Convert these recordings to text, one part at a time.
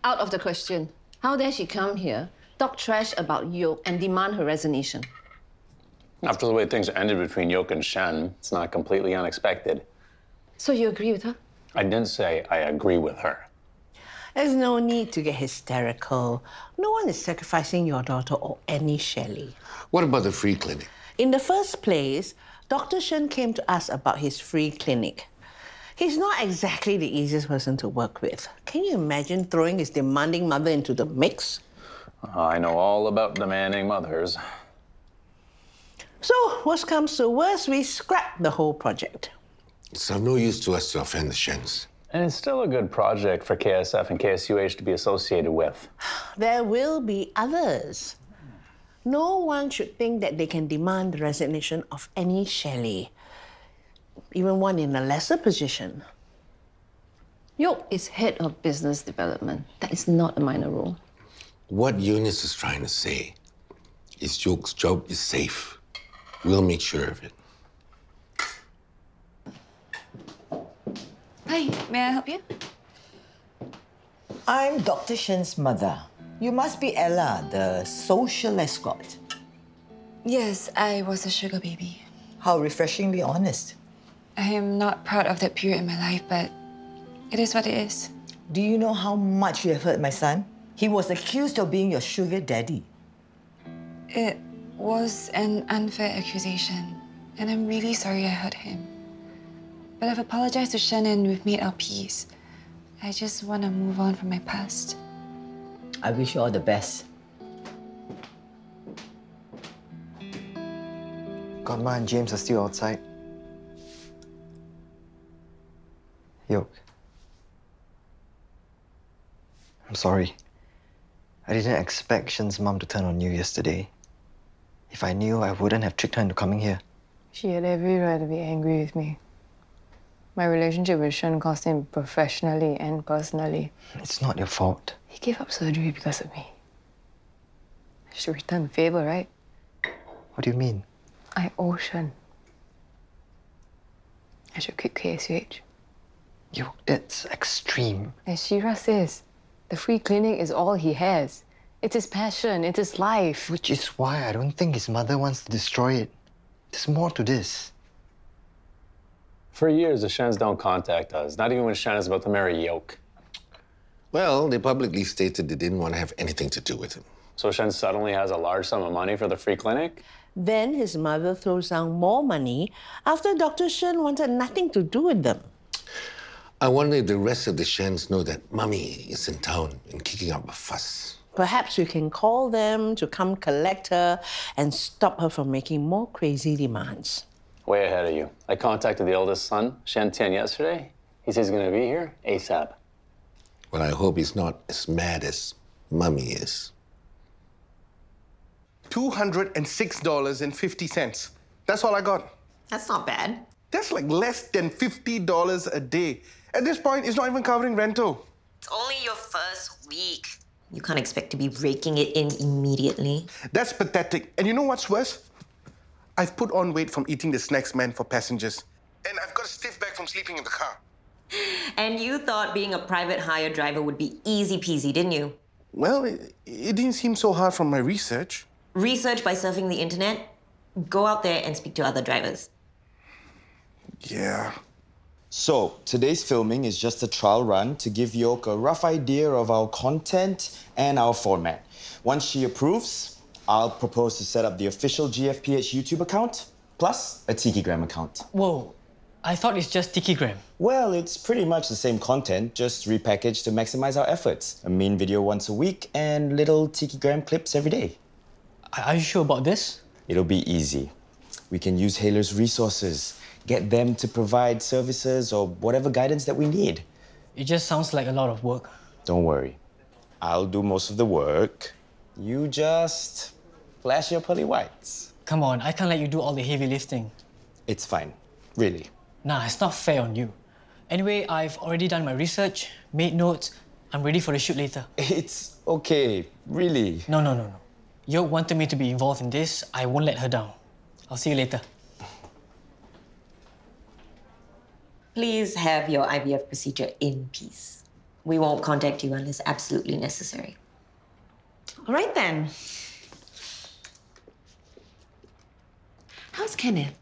Out of the question. How dare she come here, talk trash about Yoke, and demand her resignation? After the way things ended between Yoke and Shen, it's not completely unexpected. So you agree with her? I didn't say I agree with her. There's no need to get hysterical. No one is sacrificing your daughter or any Shelley. What about the free clinic? In the first place, Dr. Shen came to us about his free clinic. He's not exactly the easiest person to work with. Can you imagine throwing his demanding mother into the mix? I know all about demanding mothers. So, worst comes to worst, we scrap the whole project. It's of no use to us to offend the Shens. And it's still a good project for KSF and KSUH to be associated with. There will be others. No one should think that they can demand the resignation of any Shelley, even one in a lesser position. Yoke is head of business development. That is not a minor role. What Eunice is trying to say is Yoke's job is safe. We'll make sure of it. Hi, may I help you? I'm Dr. Shen's mother. You must be Ella, the social escort. Yes, I was a sugar baby. How refreshingly honest. I am not proud of that period in my life, but it is what it is. Do you know how much you have hurt my son? He was accused of being your sugar daddy. It was an unfair accusation, and I'm really sorry I hurt him. But I've apologized to Shen and we've made our peace. I just want to move on from my past. I wish you all the best. Godma and James are still outside. Yoke. I'm sorry. I didn't expect Shen's mum to turn on you yesterday. If I knew, I wouldn't have tricked her into coming here. She had every right to be angry with me. My relationship with Shen cost him professionally and personally. It's not your fault. He gave up surgery because of me. I should return the favor, right? What do you mean? I owe Shen. I should quit KSUH. Yoke, that's extreme. As Shira says, the free clinic is all he has. It's his passion, it's his life. Which is why I don't think his mother wants to destroy it. There's more to this. For years, the Shens don't contact us, not even when Shen is about to marry Yoke. Well, they publicly stated they didn't want to have anything to do with him. So Shen suddenly has a large sum of money for the free clinic? Then his mother throws down more money after Dr. Shen wanted nothing to do with them. I wonder if the rest of the Shens know that Mummy is in town and kicking up a fuss. Perhaps we can call them to come collect her and stop her from making more crazy demands. Way ahead of you. I contacted the eldest son, Shen Tian, yesterday. He says he's going to be here ASAP. Well, I hope he's not as mad as Mummy is. $206.50. That's all I got. That's not bad. That's like less than $50 a day. At this point, it's not even covering rental. It's only your first week. You can't expect to be raking it in immediately. That's pathetic. And you know what's worse? I've put on weight from eating the snacks meant for passengers. And I've got a stiff back from sleeping in the car. And you thought being a private hire driver would be easy peasy, didn't you? Well, it didn't seem so hard from my research. Research by surfing the internet? Go out there and speak to other drivers. Yeah. So, today's filming is just a trial run to give Yoke a rough idea of our content and our format. Once she approves, I'll propose to set up the official GFPH YouTube account, plus a Tikigram account. Whoa, I thought it's just Tikigram. Well, it's pretty much the same content, just repackaged to maximize our efforts. A main video once a week and little Tikigram clips every day. Are you sure about this? It'll be easy. We can use Haler's resources, get them to provide services or whatever guidance that we need. It just sounds like a lot of work. Don't worry. I'll do most of the work. You just flash your pearly whites. Come on, I can't let you do all the heavy lifting. It's fine. Really. Nah, it's not fair on you. Anyway, I've already done my research, made notes. I'm ready for the shoot later. It's okay. Really. No. Yoke wanted me to be involved in this. I won't let her down. I'll see you later. Please have your IVF procedure in peace. We won't contact you unless absolutely necessary. All right then. How's Kenneth?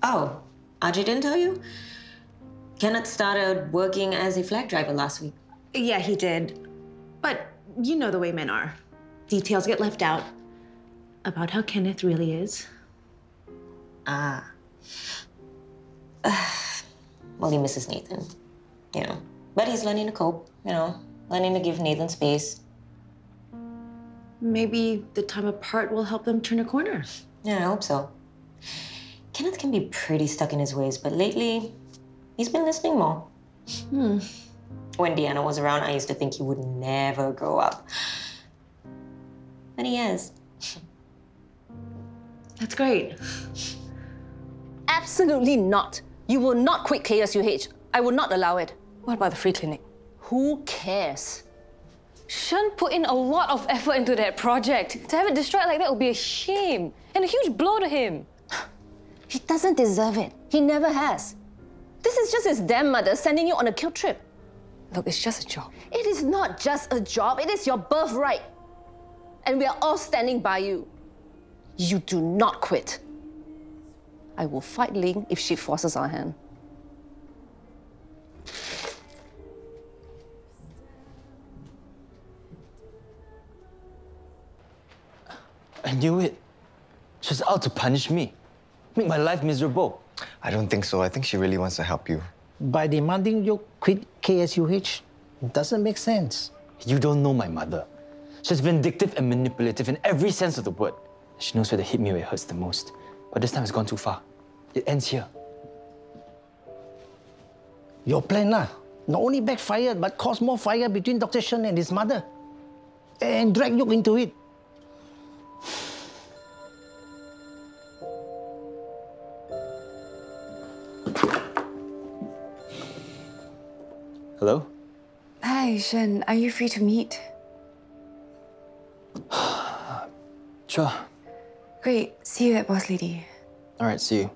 Oh, Ajay didn't tell you? Kenneth started working as a flag driver last week. Yeah, he did. But you know the way men are. Details get left out about how Kenneth really is. Ah. Well, he misses Nathan, you know. But he's learning to cope, you know, learning to give Nathan space. Maybe the time apart will help them turn a corner. Yeah, I hope so. Kenneth can be pretty stuck in his ways, but lately, he's been listening more. When Deanna was around, I used to think he would never grow up. But he has. That's great. Absolutely not. You will not quit KSUH. I will not allow it. What about the free clinic? Who cares? Shen put in a lot of effort into that project. To have it destroyed like that would be a shame and a huge blow to him. He doesn't deserve it. He never has. This is just his damn mother sending you on a guilt trip. Look, it's just a job. It is not just a job. It is your birthright. And we are all standing by you. You do not quit. I will fight Ling if she forces our hand. I knew it. She's out to punish me. Make my life miserable. I don't think so. I think she really wants to help you. By demanding you quit KSUH, doesn't make sense. You don't know my mother. She's vindictive and manipulative in every sense of the word. She knows where to hit me where it hurts the most. But this time it's gone too far. It ends here. Your plan, not only backfired, but caused more fire between Dr. Shen and his mother. And dragged you into it. Hello? Hi, Shen. Are you free to meet? Sure. Great. See you at Boss Lady. All right, see you.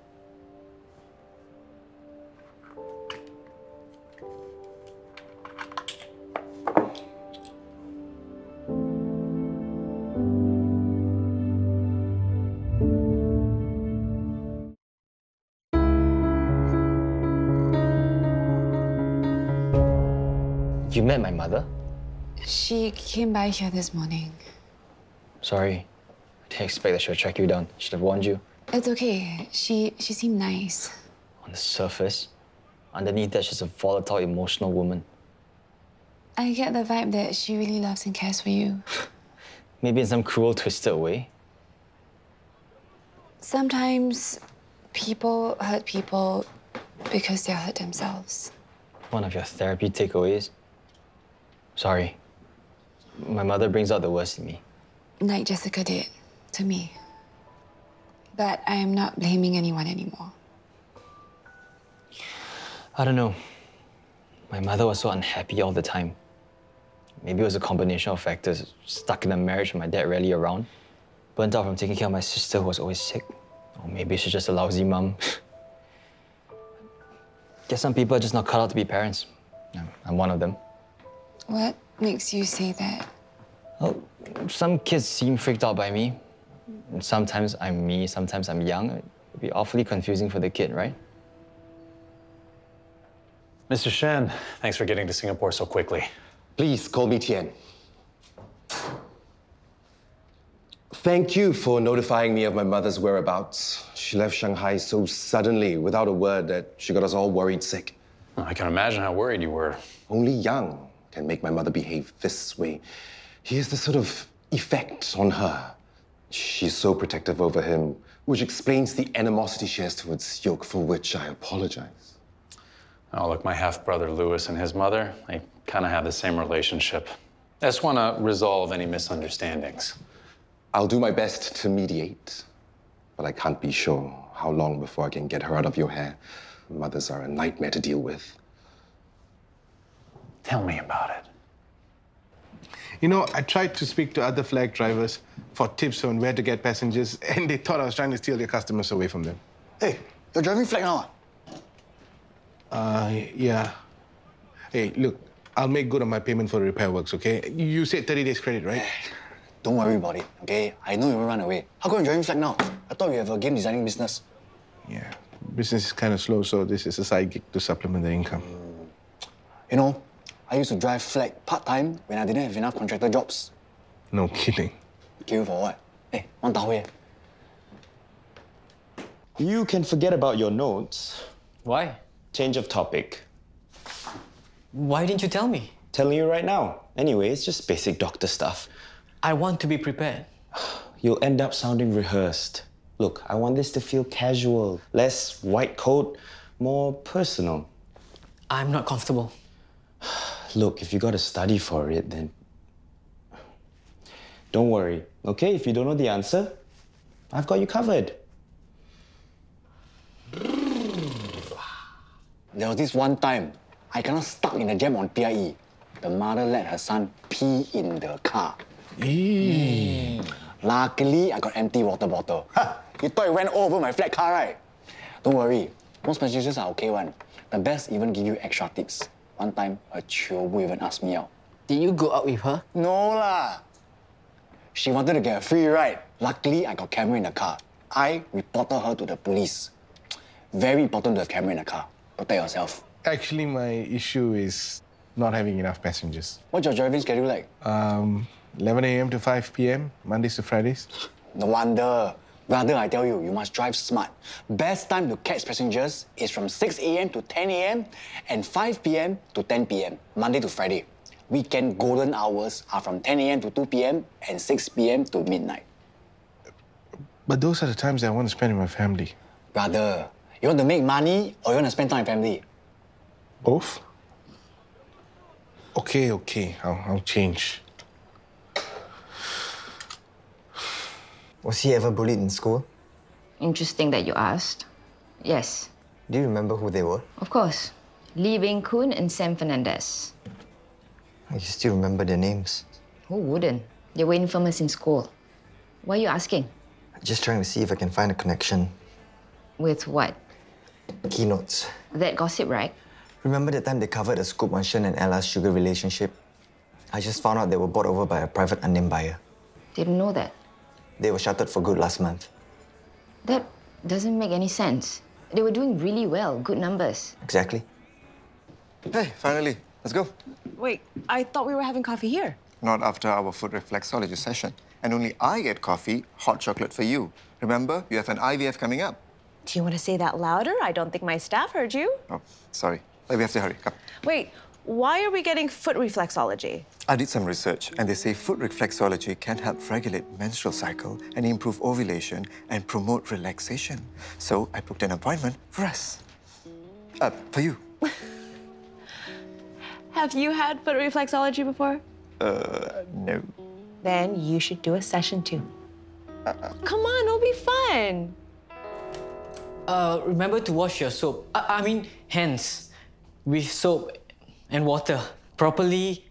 You met my mother? She came by here this morning. Sorry. I didn't expect that she would track you down. Should have warned you. It's okay. She seemed nice. On the surface. Underneath that, she's a volatile, emotional woman. I get the vibe that she really loves and cares for you. Maybe in some cruel, twisted way. Sometimes people hurt people because they hurt themselves. One of your therapy takeaways. Sorry. My mother brings out the worst in me. Like Jessica did to me. But I am not blaming anyone anymore. I don't know. My mother was so unhappy all the time. Maybe it was a combination of factors. Stuck in a marriage with my dad rarely around. Burnt out from taking care of my sister who was always sick. Or maybe she's just a lousy mum. Guess some people are just not cut out to be parents. I'm one of them. What makes you say that? Well, some kids seem freaked out by me. And sometimes I'm me, sometimes I'm young. It'd be awfully confusing for the kid, right? Mr. Shen, thanks for getting to Singapore so quickly. Please call me Tian. Thank you for notifying me of my mother's whereabouts. She left Shanghai so suddenly, without a word, that she got us all worried sick. I can imagine how worried you were. Only Yang can make my mother behave this way. He has this sort of effect on her. She's so protective over him, which explains the animosity she has towards Yoke, for which I apologize. Oh, look, my half-brother Louis and his mother, they kind of have the same relationship. I just want to resolve any misunderstandings. I'll do my best to mediate, but I can't be sure how long before I can get her out of your hair. Mothers are a nightmare to deal with. Tell me about it. You know, I tried to speak to other flag drivers for tips on where to get passengers, and they thought I was trying to steal their customers away from them. Hey, you're driving flag now? Yeah. Hey, look, I'll make good on my payment for the repair works, okay? You said 30 days credit, right? Don't worry about it, okay? I know you will run away. How come you're driving flag now? I thought you have a game designing business. Yeah, business is kind of slow, so this is a side gig to supplement the income. You know, I used to drive flag part-time when I didn't have enough contractor jobs. No kidding. Kill for what? Hey, one tau here. You can forget about your notes. Why? Change of topic. Why didn't you tell me? Telling you right now. Anyway, it's just basic doctor stuff. I want to be prepared. You'll end up sounding rehearsed. Look, I want this to feel casual, less white coat, more personal. I'm not comfortable. Look, if you got to study for it, then don't worry, okay? If you don't know the answer, I've got you covered. There was this one time, I got stuck in a jam on PIE. The mother let her son pee in the car. Luckily, I got empty water bottle. You thought it went all over my flat car, right? Don't worry, most passengers are okay one. The best even give you extra tips. One time, a chiobu even asked me out. Did you go out with her? No lah. She wanted to get a free ride. Luckily, I got camera in the car. I reported her to the police. Very important to have camera in the car. Protect yourself. Actually, my issue is not having enough passengers. What's your driving schedule like? 11 a.m. to 5 p.m., Mondays to Fridays. No wonder. Brother, I tell you, you must drive smart. Best time to catch passengers is from 6 a.m. to 10 a.m. and 5 p.m. to 10 p.m., Monday to Friday. Weekend golden hours are from 10 a.m. to 2 p.m. and 6 p.m. to midnight. But those are the times I want to spend with my family. Brother, you want to make money or you want to spend time with family? Both? Okay, I'll change. Was he ever bullied in school? Interesting that you asked. Yes, Do you remember who they were? of course. Lee Wing Kun and Sam Fernandez. You still remember their names. Who wouldn't? They were infamous in school. Why are you asking? Just trying to see if I can find a connection. With what? Keynotes. That gossip, right? Remember the time they covered a scoop on Shen and Ella's sugar relationship? I just found out they were bought over by a private unnamed buyer. Didn't know that. They were shuttered for good last month. That doesn't make any sense. They were doing really well, good numbers. Exactly. Hey, finally. Let's go. Wait, I thought we were having coffee here. Not after our food reflexology session. And only I get coffee, hot chocolate for you. Remember, you have an IVF coming up. Do you want to say that louder? I don't think my staff heard you. Oh, sorry. We have to hurry. Come. Wait, why are we getting foot reflexology? I did some research, and they say foot reflexology can help regulate menstrual cycle and improve ovulation and promote relaxation. So I booked an appointment for us. For you. Have you had foot reflexology before? No. Then you should do a session too. Come on, it'll be fun. Remember to wash your soap. I mean, hands with soap and water properly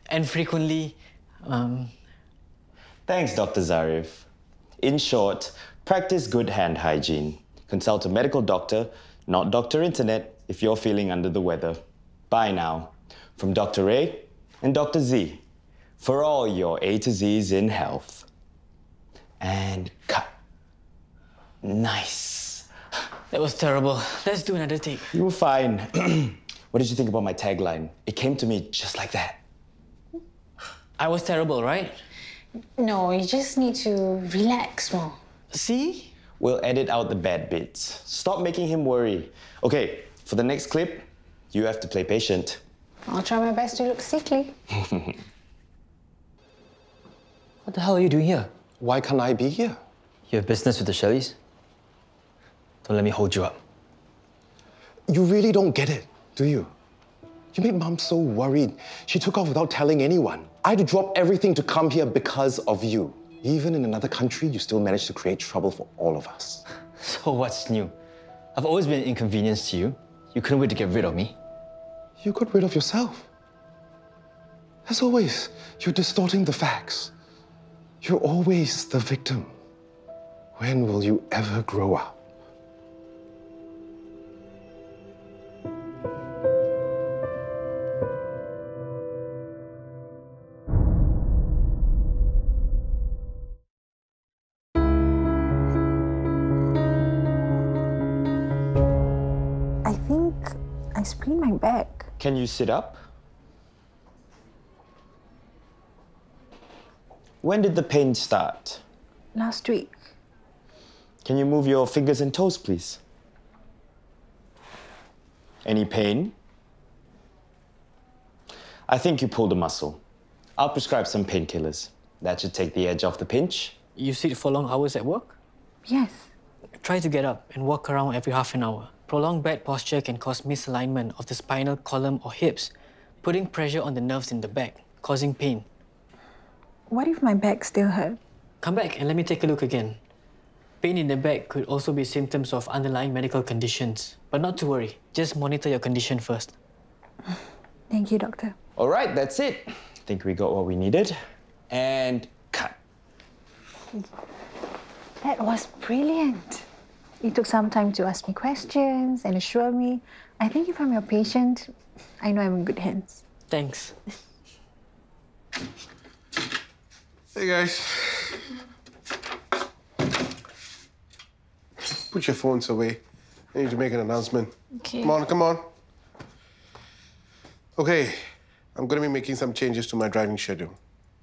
and frequently. Thanks, Dr. Zaryf. In short, practice good hand hygiene. Consult a medical doctor, not Dr. Internet, if you're feeling under the weather. Bye now. From Dr. A and Dr. Z, for all your A to Z's in health. And cut. Nice. That was terrible. Let's do another take. You were fine. What did you think about my tagline? It came to me just like that. I was terrible, right? No, you just need to relax more. See? We'll edit out the bad bits. Stop making him worry. Okay, for the next clip, you have to play patient. I'll try my best to look sickly. What the hell are you doing here? Why can't I be here? You have business with the Shelleys? Don't let me hold you up. You really don't get it, do you? You made Mom so worried. She took off without telling anyone. I had to drop everything to come here because of you. Even in another country, you still managed to create trouble for all of us. So what's new? I've always been an inconvenience to you. You couldn't wait to get rid of me. You got rid of yourself. As always, you're distorting the facts. You're always the victim. When will you ever grow up? sprained my back. Can you sit up? When did the pain start? Last week. Can you move your fingers and toes, please? Any pain? I think you pulled a muscle. I'll prescribe some painkillers. That should take the edge off the pinch. You sit for long hours at work? Yes. Try to get up and walk around every half an hour. Prolonged bad posture can cause misalignment of the spinal column or hips, putting pressure on the nerves in the back, causing pain. What if my back still hurt? Come back and let me take a look again. Pain in the back could also be symptoms of underlying medical conditions. But not to worry, just monitor your condition first. Thank you, doctor. All right, that's it. I think we got what we needed. And cut. That was brilliant. You took some time to ask me questions and assure me. I think if I'm your patient, I know I'm in good hands. Thanks. Hey, guys. Put your phones away. I need to make an announcement. Okay. Come on, come on. Okay, I'm going to be making some changes to my driving schedule.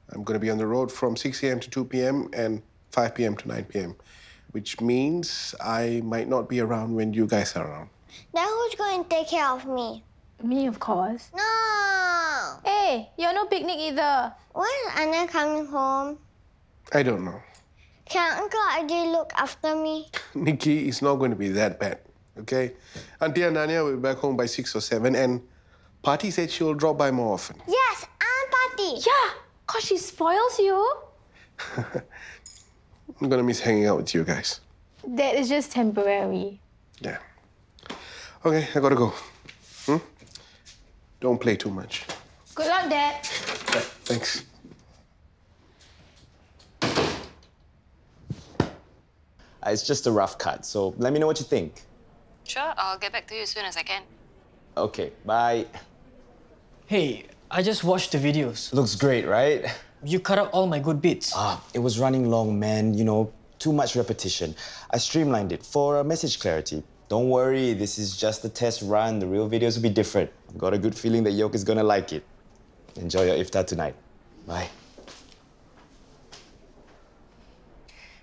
I'm going to be on the road from 6 a.m. to 2 p.m. and 5 p.m. to 9 p.m., which means I might not be around when you guys are around. Then who's going to take care of me? Me, of course. No! Hey, you're no picnic either. When is Anna coming home? I don't know. Can Uncle Adi look after me? Nikki, it's not going to be that bad, okay? Auntie Ananya will be back home by 6 or 7, and Party said she'll drop by more often. Yes, Aunt Party. Yeah, because she spoils you. I'm going to miss hanging out with you guys. That is just temporary. Yeah. Okay, I gotta go. Don't play too much. Good luck, Dad. Yeah, thanks. It's just a rough cut, so let me know what you think. Sure, I'll get back to you as soon as I can. Okay, bye. Hey, I just watched the videos. Looks great, right? You cut out all my good bits. It was running long, man. You know, too much repetition. I streamlined it for message clarity. Don't worry, this is just a test run. The real videos will be different. I've got a good feeling that Yoke is gonna like it. Enjoy your iftar tonight. Bye.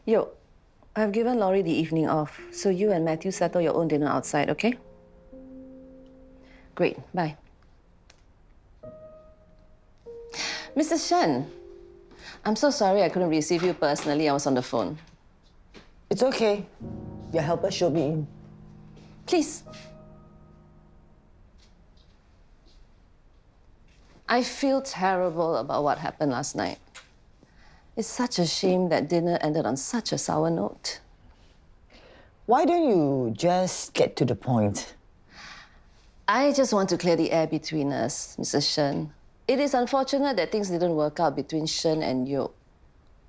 Yo, I've given Laurie the evening off, so you and Matthew settle your own dinner outside, okay? Great, bye. Mr. Shen, I'm so sorry I couldn't receive you personally. I was on the phone. It's okay. Your helper should be in. Please. I feel terrible about what happened last night. It's such a shame that dinner ended on such a sour note. Why don't you just get to the point? I just want to clear the air between us, Mrs. Shen. It is unfortunate that things didn't work out between Shen and Yoke.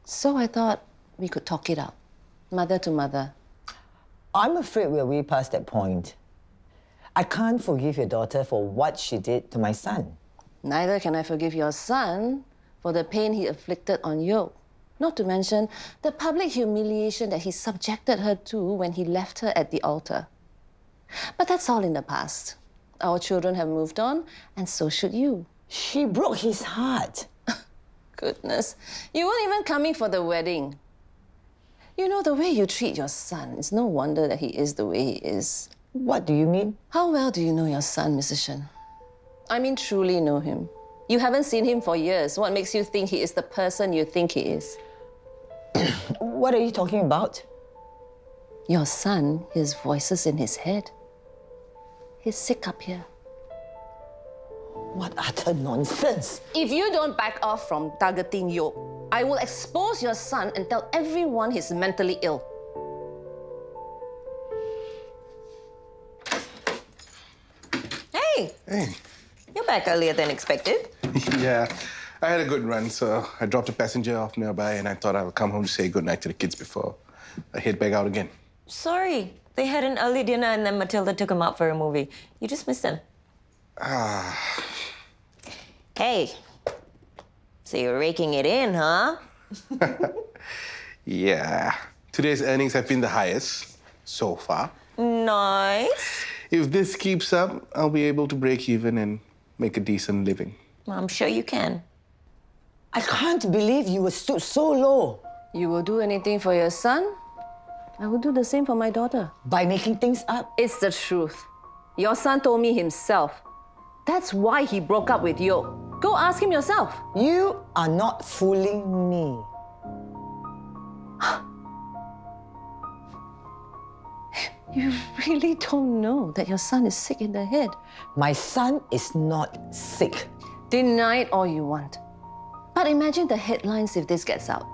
So I thought we could talk it out, mother to mother. I'm afraid we're way past that point. I can't forgive your daughter for what she did to my son. Neither can I forgive your son for the pain he inflicted on Yoke. Not to mention the public humiliation that he subjected her to when he left her at the altar. But that's all in the past. Our children have moved on, and so should you. She broke his heart. Goodness, you weren't even coming for the wedding. You know, the way you treat your son, it's no wonder that he is the way he is. What do you mean? How well do you know your son, Mrs. Shen? I mean, truly know him. You haven't seen him for years. What makes you think he is the person you think he is? What are you talking about? Your son hears voices in his head. He's sick up here. What utter nonsense! If you don't back off from targeting Yoke, I will expose your son and tell everyone he's mentally ill. Hey! Hey. You're back earlier than expected. Yeah, I had a good run, so I dropped a passenger off nearby and I thought I would come home to say goodnight to the kids before I head back out again. Sorry. They had an early dinner and then Matilda took them out for a movie. You just missed them. Hey. So you're raking it in, huh? Yeah. Today's earnings have been the highest so far. Nice. If this keeps up, I'll be able to break even and make a decent living. I'm sure you can. I can't believe you were stood so low. You will do anything for your son? I will do the same for my daughter. By making things up? It's the truth. Your son told me himself. That's why he broke up with you. Go ask him yourself. You are not fooling me. You really don't know that your son is sick in the head. My son is not sick. Deny it all you want. But imagine the headlines if this gets out.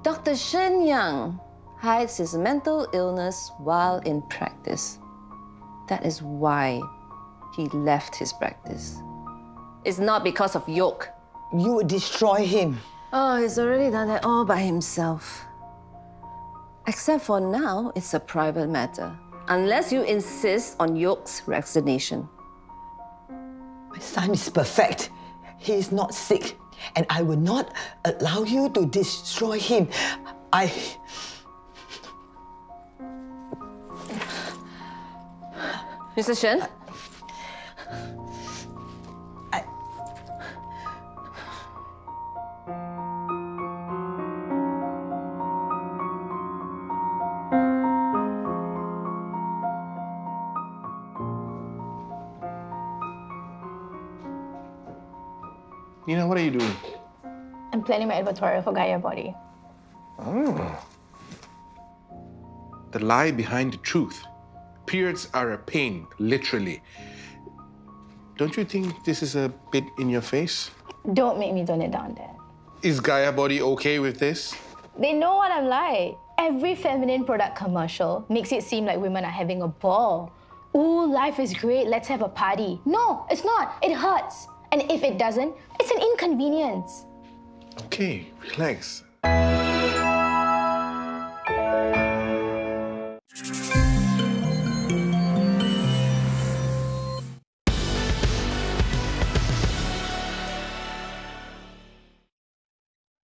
Dr. Shen Yang hides his mental illness while in practice. That is why he left his practice. It's not because of Yoke. You would destroy him. Oh, he's already done that all by himself. Except for now, it's a private matter. Unless you insist on Yoke's resignation. My son is perfect. He is not sick. And I will not allow you to destroy him. Mr. Shen? Nina, what are you doing? I'm planning my advertorial for Gaia Body. Oh. The lie behind the truth. Periods are a pain, literally. Don't you think this is a bit in your face? Don't make me tone it down, Dad. Is Gaia Body okay with this? They know what I'm like. Every feminine product commercial makes it seem like women are having a ball. Ooh, life is great, let's have a party. No, it's not. It hurts. And if it doesn't, it's an inconvenience. Okay, relax.